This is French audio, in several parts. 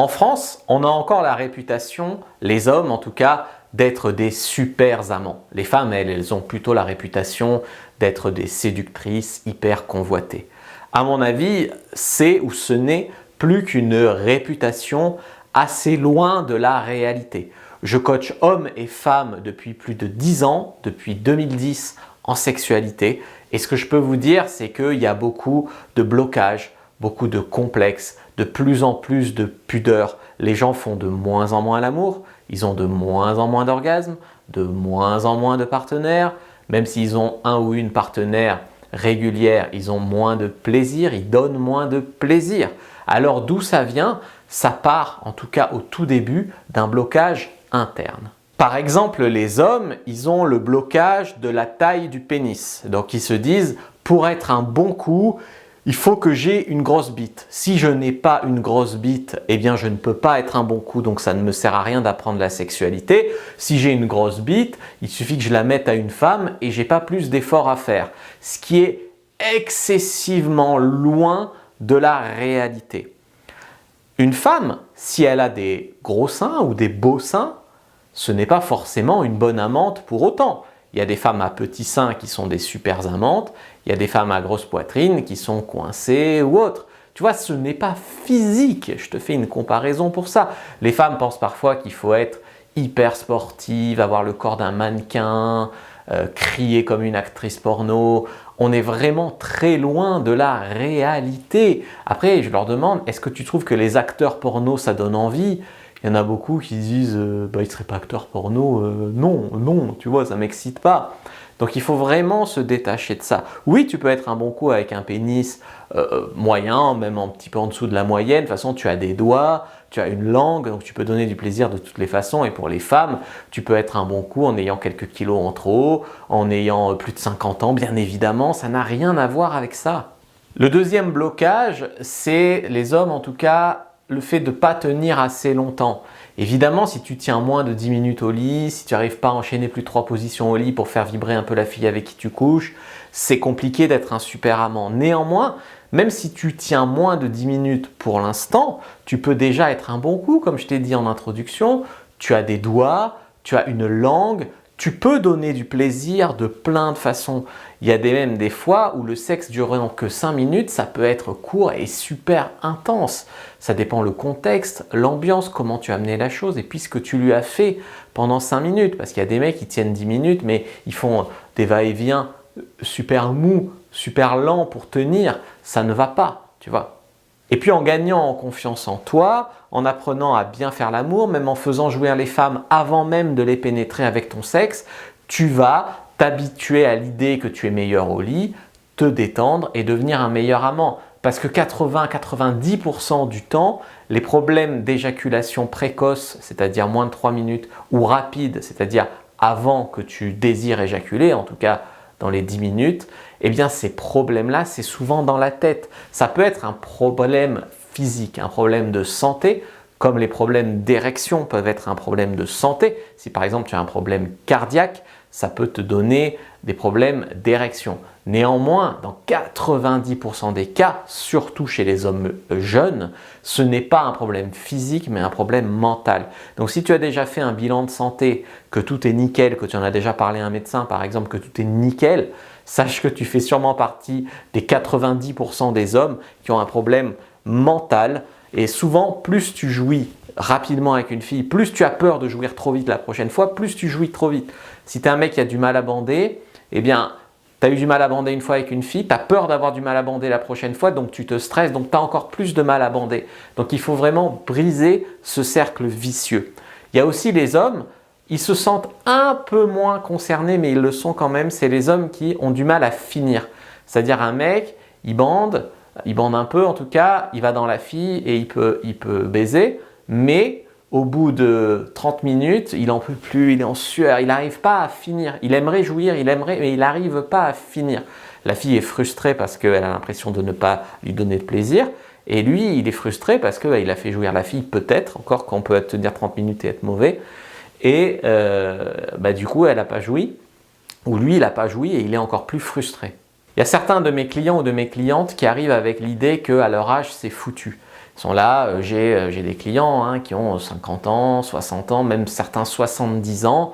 En France, on a encore la réputation, les hommes en tout cas, d'être des super amants. Les femmes, elles ont plutôt la réputation d'être des séductrices hyper convoitées. À mon avis, c'est ou ce n'est plus qu'une réputation assez loin de la réalité. Je coach hommes et femmes depuis plus de 10 ans, depuis 2010 en sexualité. Et ce que je peux vous dire, c'est qu'il y a beaucoup de blocages, beaucoup de complexes, de plus en plus de pudeur. Les gens font de moins en moins l'amour, ils ont de moins en moins d'orgasmes, de moins en moins de partenaires. Même s'ils ont un ou une partenaire régulière, ils ont moins de plaisir, ils donnent moins de plaisir. Alors d'où ça vient? Ça part, en tout cas au tout début, d'un blocage interne. Par exemple, les hommes, ils ont le blocage de la taille du pénis. Donc ils se disent, pour être un bon coup, il faut que j'ai une grosse bite. Si je n'ai pas une grosse bite, eh bien je ne peux pas être un bon coup, donc ça ne me sert à rien d'apprendre la sexualité. Si j'ai une grosse bite, il suffit que je la mette à une femme et j'ai pas plus d'efforts à faire. Ce qui est excessivement loin de la réalité. Une femme, si elle a des gros seins ou des beaux seins, ce n'est pas forcément une bonne amante pour autant. Il y a des femmes à petits seins qui sont des super amantes, il y a des femmes à grosse poitrine qui sont coincées ou autres. Tu vois, ce n'est pas physique, je te fais une comparaison pour ça. Les femmes pensent parfois qu'il faut être hyper sportive, avoir le corps d'un mannequin, crier comme une actrice porno. On est vraiment très loin de la réalité. Après, je leur demande, est-ce que tu trouves que les acteurs porno, ça donne envie ? Il y en a beaucoup qui disent bah, il ne serait pas acteur porno, non, tu vois, ça ne m'excite pas. Donc il faut vraiment se détacher de ça. Oui, tu peux être un bon coup avec un pénis moyen, même un petit peu en dessous de la moyenne. De toute façon, tu as des doigts, tu as une langue, donc tu peux donner du plaisir de toutes les façons. Et pour les femmes, tu peux être un bon coup en ayant quelques kilos en trop, en ayant plus de 50 ans, bien évidemment, ça n'a rien à voir avec ça. Le deuxième blocage, c'est les hommes en tout cas, le fait de ne pas tenir assez longtemps. Évidemment, si tu tiens moins de 10 minutes au lit, si tu n'arrives pas à enchaîner plus de 3 positions au lit pour faire vibrer un peu la fille avec qui tu couches, c'est compliqué d'être un super amant. Néanmoins, même si tu tiens moins de 10 minutes pour l'instant, tu peux déjà être un bon coup, comme je t'ai dit en introduction. Tu as des doigts, tu as une langue, tu peux donner du plaisir de plein de façons. Il y a même des fois où le sexe durant que 5 minutes, ça peut être court et super intense. Ça dépend le contexte, l'ambiance, comment tu as amené la chose et puis ce que tu lui as fait pendant 5 minutes. Parce qu'il y a des mecs qui tiennent 10 minutes mais ils font des va-et-vient super mous, super lents pour tenir. Ça ne va pas, tu vois. Et puis en gagnant en confiance en toi, en apprenant à bien faire l'amour, même en faisant jouir les femmes avant même de les pénétrer avec ton sexe, tu vas t'habituer à l'idée que tu es meilleur au lit, te détendre et devenir un meilleur amant. Parce que 80-90% du temps, les problèmes d'éjaculation précoce, c'est-à-dire moins de 3 minutes, ou rapide, c'est-à-dire avant que tu désires éjaculer, en tout cas dans les 10 minutes, eh bien ces problèmes-là, c'est souvent dans la tête. Ça peut être un problème physique, un problème de santé, comme les problèmes d'érection peuvent être un problème de santé. Si par exemple tu as un problème cardiaque, ça peut te donner des problèmes d'érection. Néanmoins, dans 90% des cas, surtout chez les hommes jeunes, ce n'est pas un problème physique, mais un problème mental. Donc si tu as déjà fait un bilan de santé, que tout est nickel, que tu en as déjà parlé à un médecin par exemple, que tout est nickel, sache que tu fais sûrement partie des 90% des hommes qui ont un problème mental. Et souvent, plus tu jouis rapidement avec une fille, plus tu as peur de jouir trop vite la prochaine fois, plus tu jouis trop vite. Si tu es un mec qui a du mal à bander, eh bien, tu as eu du mal à bander une fois avec une fille, tu as peur d'avoir du mal à bander la prochaine fois, donc tu te stresses, donc tu as encore plus de mal à bander. Donc il faut vraiment briser ce cercle vicieux. Il y a aussi les hommes, ils se sentent un peu moins concernés, mais ils le sont quand même, c'est les hommes qui ont du mal à finir. C'est-à-dire un mec, il bande un peu en tout cas, il va dans la fille et il peut baiser, mais au bout de 30 minutes, il n'en peut plus, il est en sueur, il n'arrive pas à finir. Il aimerait jouir, mais il n'arrive pas à finir. La fille est frustrée parce qu'elle a l'impression de ne pas lui donner de plaisir. Et lui, il est frustré parce qu'il a fait jouir la fille, peut-être, encore qu'on peut tenir 30 minutes et être mauvais. Et du coup, elle n'a pas joui, ou lui, il n'a pas joui et il est encore plus frustré. Il y a certains de mes clients ou de mes clientes qui arrivent avec l'idée qu'à leur âge, c'est foutu. Ils sont là, j'ai des clients hein, qui ont 50 ans, 60 ans, même certains 70 ans,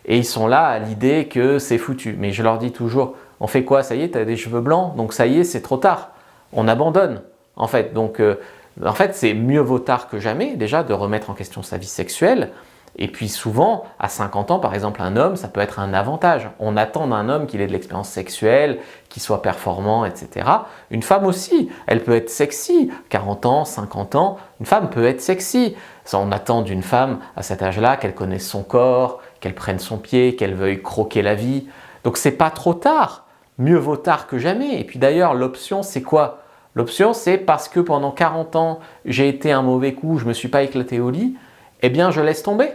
et ils sont là à l'idée que c'est foutu. Mais je leur dis toujours, on fait quoi? Ça y est, tu as des cheveux blancs, donc ça y est, c'est trop tard. On abandonne, en fait. Donc, en fait, c'est mieux vaut tard que jamais, déjà, de remettre en question sa vie sexuelle. Et puis souvent, à 50 ans, par exemple, un homme, ça peut être un avantage. On attend d'un homme qu'il ait de l'expérience sexuelle, qu'il soit performant, etc. Une femme aussi, elle peut être sexy. 40 ans, 50 ans, une femme peut être sexy. On attend d'une femme à cet âge-là qu'elle connaisse son corps, qu'elle prenne son pied, qu'elle veuille croquer la vie. Donc c'est pas trop tard. Mieux vaut tard que jamais. Et puis d'ailleurs, l'option, c'est quoi? L'option, c'est parce que pendant 40 ans, j'ai été un mauvais coup, je ne me suis pas éclaté au lit, eh bien, je laisse tomber.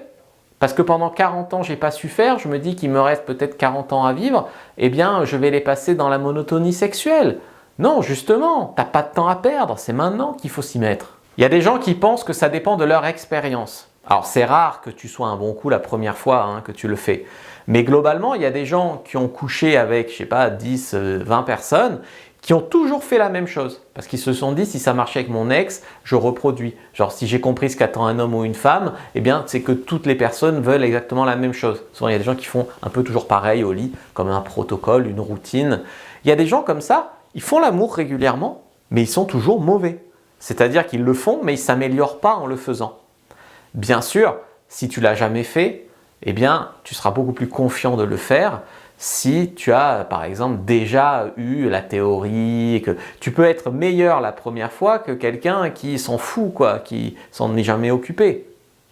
Parce que pendant 40 ans, je n'ai pas su faire, je me dis qu'il me reste peut-être 40 ans à vivre, eh bien, je vais les passer dans la monotonie sexuelle. Non, justement, tu n'as pas de temps à perdre, c'est maintenant qu'il faut s'y mettre. Il y a des gens qui pensent que ça dépend de leur expérience. Alors, c'est rare que tu sois un bon coup la première fois hein, que tu le fais. Mais globalement, il y a des gens qui ont couché avec, je sais pas, 10, 20 personnes, qui ont toujours fait la même chose. Parce qu'ils se sont dit, si ça marchait avec mon ex, je reproduis. Genre, si j'ai compris ce qu'attend un homme ou une femme, eh bien, c'est que toutes les personnes veulent exactement la même chose. Souvent, il y a des gens qui font un peu toujours pareil au lit, comme un protocole, une routine. Il y a des gens comme ça, ils font l'amour régulièrement, mais ils sont toujours mauvais. C'est-à-dire qu'ils le font, mais ils ne s'améliorent pas en le faisant. Bien sûr, si tu l'as jamais fait, eh bien, tu seras beaucoup plus confiant de le faire si tu as, par exemple, déjà eu la théorie, que tu peux être meilleur la première fois que quelqu'un qui s'en fout, quoi, qui s'en est jamais occupé.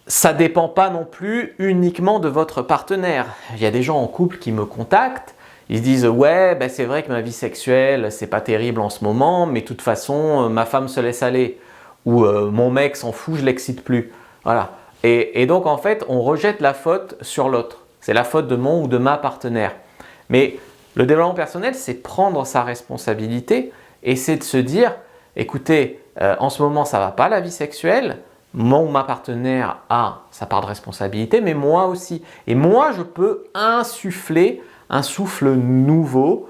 Ça ne dépend pas non plus uniquement de votre partenaire. Il y a des gens en couple qui me contactent, ils se disent « Ouais, ben c'est vrai que ma vie sexuelle, c'est pas terrible en ce moment, mais de toute façon, ma femme se laisse aller. » Ou « Mon mec s'en fout, je l'excite plus. » Voilà. Et donc, en fait, on rejette la faute sur l'autre. C'est la faute de mon ou de ma partenaire. Mais le développement personnel, c'est prendre sa responsabilité et c'est de se dire, écoutez, en ce moment, ça ne va pas la vie sexuelle, mon ou ma partenaire a sa part de responsabilité, mais moi aussi. Et moi, je peux insuffler un souffle nouveau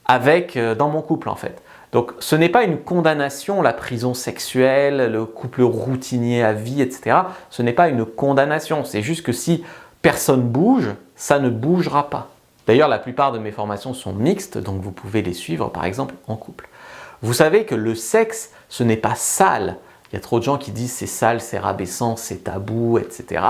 dans mon couple, en fait. Donc, ce n'est pas une condamnation, la prison sexuelle, le couple routinier à vie, etc. Ce n'est pas une condamnation. C'est juste que si personne bouge, ça ne bougera pas. D'ailleurs, la plupart de mes formations sont mixtes, donc vous pouvez les suivre, par exemple, en couple. Vous savez que le sexe, ce n'est pas sale. Il y a trop de gens qui disent c'est sale, c'est rabaissant, c'est tabou, etc.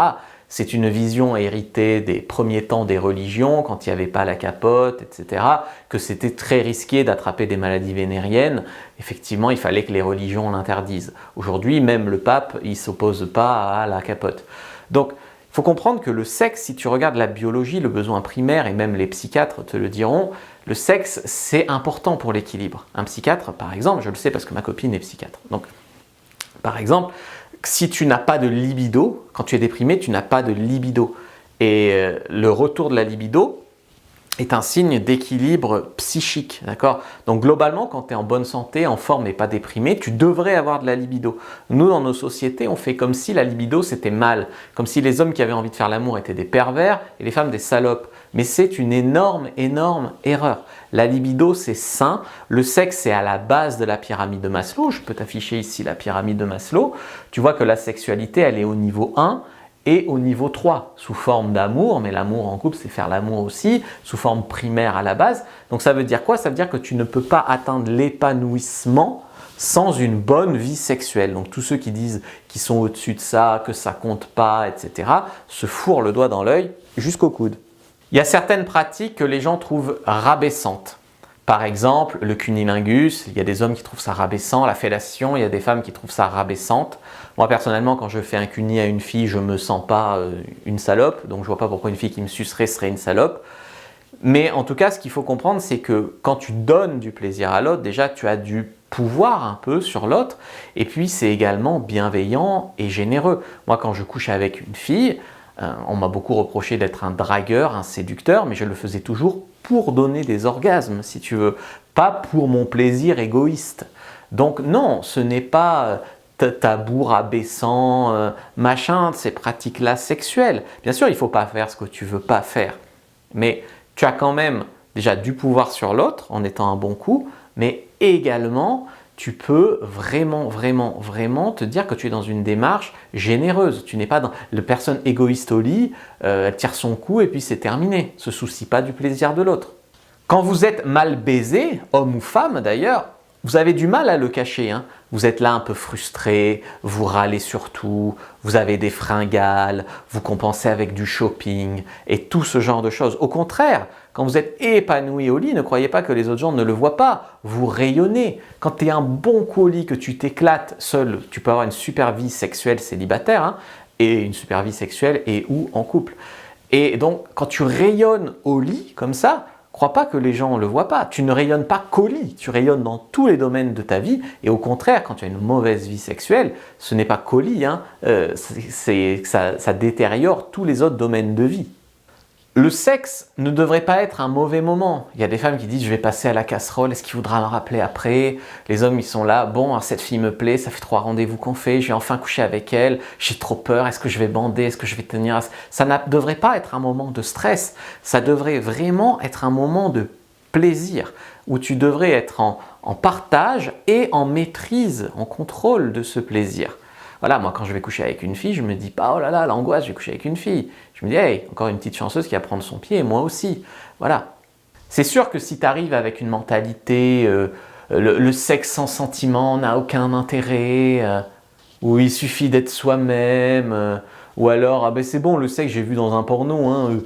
C'est une vision héritée des premiers temps des religions, quand il n'y avait pas la capote, etc., que c'était très risqué d'attraper des maladies vénériennes. Effectivement, il fallait que les religions l'interdisent. Aujourd'hui, même le pape, il ne s'oppose pas à la capote. Donc, il faut comprendre que le sexe, si tu regardes la biologie, le besoin primaire, et même les psychiatres te le diront, le sexe, c'est important pour l'équilibre. Un psychiatre, par exemple, je le sais parce que ma copine est psychiatre. Donc, par exemple, si tu n'as pas de libido, quand tu es déprimé, tu n'as pas de libido. Et le retour de la libido est un signe d'équilibre psychique, d'accord? Donc globalement, quand tu es en bonne santé, en forme et pas déprimé, tu devrais avoir de la libido. Nous, dans nos sociétés, on fait comme si la libido, c'était mal. Comme si les hommes qui avaient envie de faire l'amour étaient des pervers et les femmes des salopes. Mais c'est une énorme, énorme erreur. La libido, c'est sain. Le sexe, c'est à la base de la pyramide de Maslow. Je peux t'afficher ici la pyramide de Maslow. Tu vois que la sexualité, elle est au niveau 1 et au niveau 3, sous forme d'amour. Mais l'amour en couple, c'est faire l'amour aussi, sous forme primaire à la base. Donc ça veut dire quoi? Ça veut dire que tu ne peux pas atteindre l'épanouissement sans une bonne vie sexuelle. Donc tous ceux qui disent qu'ils sont au-dessus de ça, que ça compte pas, etc., se fourrent le doigt dans l'œil jusqu'au coude. Il y a certaines pratiques que les gens trouvent rabaissantes. Par exemple, le cunnilingus, il y a des hommes qui trouvent ça rabaissant. La fellation, il y a des femmes qui trouvent ça rabaissante. Moi, personnellement, quand je fais un cunni à une fille, je ne me sens pas une salope. Donc, je ne vois pas pourquoi une fille qui me sucerait serait une salope. Mais en tout cas, ce qu'il faut comprendre, c'est que quand tu donnes du plaisir à l'autre, déjà, tu as du pouvoir un peu sur l'autre. Et puis, c'est également bienveillant et généreux. Moi, quand je couche avec une fille, on m'a beaucoup reproché d'être un dragueur, un séducteur, mais je le faisais toujours pour donner des orgasmes, si tu veux, pas pour mon plaisir égoïste. Donc non, ce n'est pas tabou, rabaissant, machin, ces pratiques-là sexuelles. Bien sûr, il ne faut pas faire ce que tu ne veux pas faire, mais tu as quand même déjà du pouvoir sur l'autre en étant un bon coup, mais également tu peux vraiment te dire que tu es dans une démarche généreuse. Tu n'es pas dans la personne égoïste au lit, elle tire son coup et puis c'est terminé. Ne se soucie pas du plaisir de l'autre. Quand vous êtes mal baisé, homme ou femme d'ailleurs, vous avez du mal à le cacher. Hein. Vous êtes là un peu frustré, vous râlez sur tout, vous avez des fringales, vous compensez avec du shopping et tout ce genre de choses. Au contraire, quand vous êtes épanoui au lit, ne croyez pas que les autres gens ne le voient pas. Vous rayonnez. Quand tu es un bon coup au lit, que tu t'éclates seul, tu peux avoir une super vie sexuelle célibataire hein, et une super vie sexuelle et ou en couple. Et donc, quand tu rayonnes au lit comme ça, crois pas que les gens ne le voient pas. Tu ne rayonnes pas qu'au lit, tu rayonnes dans tous les domaines de ta vie. Et au contraire, quand tu as une mauvaise vie sexuelle, ce n'est pas qu'au lit, hein, ça détériore tous les autres domaines de vie. Le sexe ne devrait pas être un mauvais moment. Il y a des femmes qui disent « je vais passer à la casserole, est-ce qu'il voudra me rappeler après ?» Les hommes, ils sont là « bon, cette fille me plaît, ça fait 3 rendez-vous qu'on fait, je vais enfin coucher avec elle, j'ai trop peur, est-ce que je vais bander, est-ce que je vais tenir ?» Ça ne devrait pas être un moment de stress, ça devrait vraiment être un moment de plaisir, où tu devrais être en partage et en maîtrise, en contrôle de ce plaisir. Voilà, moi quand je vais coucher avec une fille, je me dis pas « oh là là, l'angoisse, je vais coucher avec une fille ». Je me dis « hey, encore une petite chanceuse qui va prendre son pied, et moi aussi ». Voilà. C'est sûr que si tu arrives avec une mentalité le sexe sans sentiment n'a aucun intérêt, où il suffit d'être soi-même, ou alors, ah ben c'est bon, le sexe j'ai vu dans un porno, hein,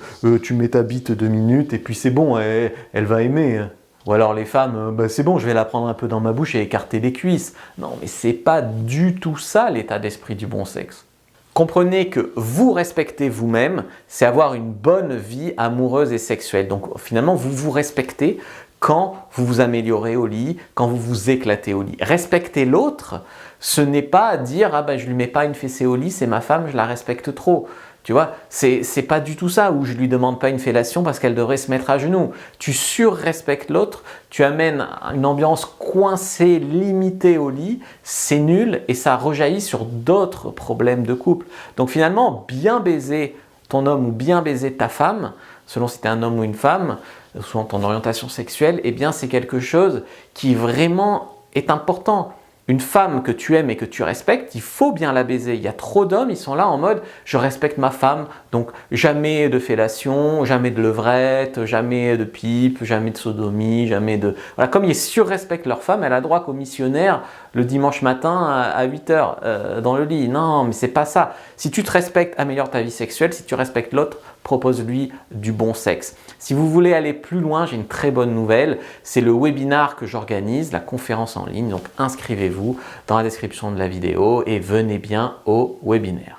tu mets ta bite 2 minutes et puis c'est bon, elle va aimer. Ou alors les femmes, bah c'est bon, je vais la prendre un peu dans ma bouche et écarter les cuisses. Non, mais c'est pas du tout ça l'état d'esprit du bon sexe. Comprenez que vous respecter vous-même, c'est avoir une bonne vie amoureuse et sexuelle. Donc finalement, vous vous respectez quand vous vous améliorez au lit, quand vous vous éclatez au lit. Respecter l'autre, ce n'est pas dire « ah ben je lui mets pas une fessée au lit, c'est ma femme, je la respecte trop ». Tu vois, c'est pas du tout ça, où je lui demande pas une fellation parce qu'elle devrait se mettre à genoux. Tu surrespectes l'autre, tu amènes une ambiance coincée, limitée au lit, c'est nul et ça rejaillit sur d'autres problèmes de couple. Donc finalement, bien baiser ton homme ou bien baiser ta femme, selon si tu es un homme ou une femme, selon ton orientation sexuelle, eh bien c'est quelque chose qui vraiment est important. Une femme que tu aimes et que tu respectes, il faut bien la baiser. Il y a trop d'hommes, ils sont là en mode « je respecte ma femme, donc jamais de fellation, jamais de levrette, jamais de pipe, jamais de sodomie, jamais de… » Voilà, comme ils surrespectent leur femme, elle a droit qu'au missionnaire le dimanche matin à 8 h dans le lit. Non, mais c'est pas ça. Si tu te respectes, améliore ta vie sexuelle. Si tu respectes l'autre, propose-lui du bon sexe. Si vous voulez aller plus loin, j'ai une très bonne nouvelle. C'est le webinaire que j'organise, la conférence en ligne. Donc inscrivez-vous dans la description de la vidéo et venez bien au webinaire.